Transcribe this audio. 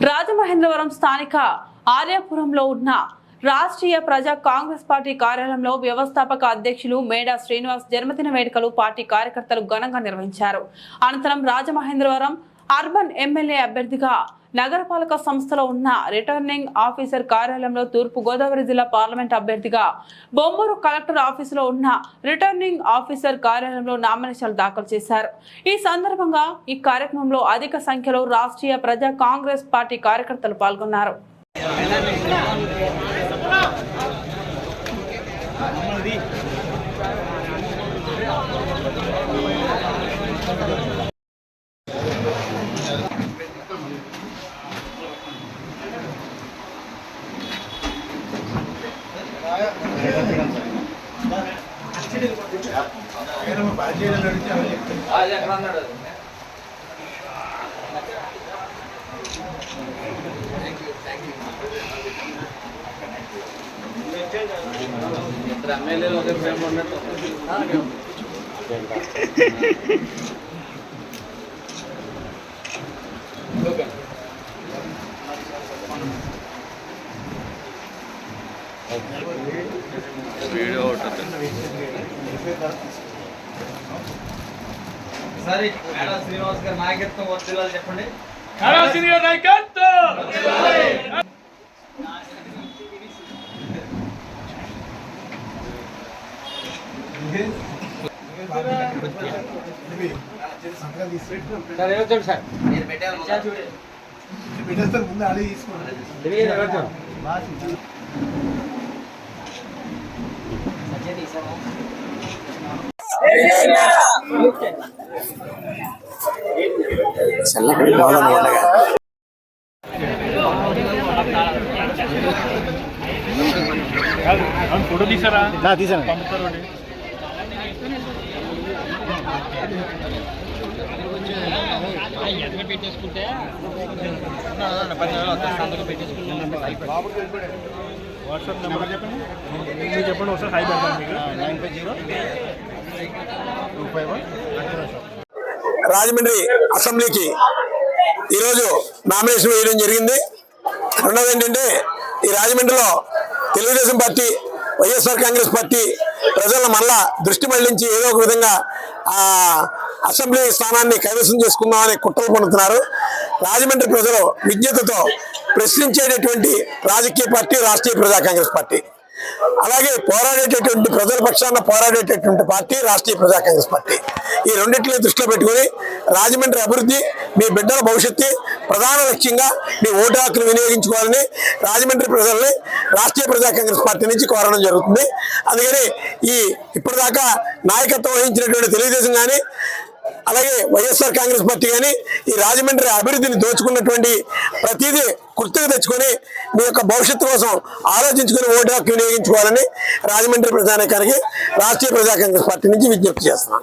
రాజమహేంద్రవరం స్థానిక ఆర్యాపురంలో ఉన్న రాష్ట్రీయ ప్రజా కాంగ్రెస్ పార్టీ కార్యాలయంలో వ్యవస్థాపక అధ్యక్షులు మేడా శ్రీనివాస్ జన్మదిన వేడుకలు పార్టీ కార్యకర్తలు ఘనంగా నిర్వహించారు. అనంతరం రాజమహేంద్రవరం అర్బన్ ఎమ్మెల్యే అభ్యర్థిగా నగరపాలక సంస్థలో ఉన్న రిటర్నింగ్ ఆఫీసర్ కార్యాలయంలో తూర్పు గోదావరి జిల్లా పార్లమెంట్ అభ్యర్థిగా బొమ్మూరు కలెక్టర్ ఆఫీసులో ఉన్న రిటర్నింగ్ ఆఫీసర్ కార్యాలయంలో నామినేషన్లు దాఖలు చేశారు. ఈ సందర్భంగా ఈ కార్యక్రమంలో అధిక సంఖ్యలో రాష్ట్రీయ ప్రజా కాంగ్రెస్ పార్టీ కార్యకర్తలు పాల్గొన్నారు. సరే మేడా శ్రీనివాస్ గారి నాయకత్వం వర్ధిల్లాలి చెప్పండి. మేడా శ్రీనివాస్ నాయకత్వం వర్ధిల్లాలి. సరే వచ్చండి సార్. నేను పెట్టాను పెట్టేస్తారు ముందు అలా తీసుకోండి. ఫోటో తీసారా? తీసాను. పెట్టేసుకుంటే వాట్సాప్ నెంబర్ చెప్పండి. మీరు చెప్పండి ఒకసారి హై పెడతాను మీకు. 950-251. రాజమండ్రి అసెంబ్లీకి ఈరోజు నామినేషన్ వేయడం జరిగింది. రెండవది ఏంటంటే ఈ రాజమండ్రిలో తెలుగుదేశం పార్టీ, వైఎస్ఆర్ కాంగ్రెస్ పార్టీ ప్రజలను మళ్ళా దృష్టి మళ్లించి ఏదో ఒక విధంగా అసెంబ్లీ స్థానాన్ని కైవసం చేసుకుందామని కుట్రలు పన్నుతున్నారు. రాజమండ్రి ప్రజలు విజ్ఞతతో ప్రశ్నించేటటువంటి రాజకీయ పార్టీ రాష్ట్రీయ ప్రజా కాంగ్రెస్ పార్టీ, అలాగే పోరాడేటటువంటి ప్రజల పక్షాన పోరాడేటటువంటి పార్టీ రాష్ట్రీయ ప్రజా కాంగ్రెస్ పార్టీ. ఈ రెండింటిని దృష్టిలో పెట్టుకుని రాజమండ్రి అభివృద్ధి, మీ బిడ్డల భవిష్యత్తు ప్రధాన లక్ష్యంగా మీ ఓటు హక్కును వినియోగించుకోవాలని రాజమండ్రి ప్రజల్ని రాష్ట్రీయ ప్రజా కాంగ్రెస్ పార్టీ నుంచి కోరడం జరుగుతుంది. అందుకని ఇప్పటిదాకా నాయకత్వం వహించినటువంటి తెలుగుదేశం కానీ, అలాగే వైఎస్ఆర్ కాంగ్రెస్ పార్టీ కానీ ఈ రాజమండ్రి అభివృద్ధిని దోచుకున్నటువంటి ప్రతిదీ గుర్తుకు తెచ్చుకొని మీ యొక్క భవిష్యత్తు కోసం ఆలోచించుకుని ఓటు హక్కు వినియోగించుకోవాలని రాజమండ్రి ప్రజానీకానికి రాష్ట్రీయ ప్రజా కాంగ్రెస్ పార్టీ నుంచి విజ్ఞప్తి చేస్తున్నాం.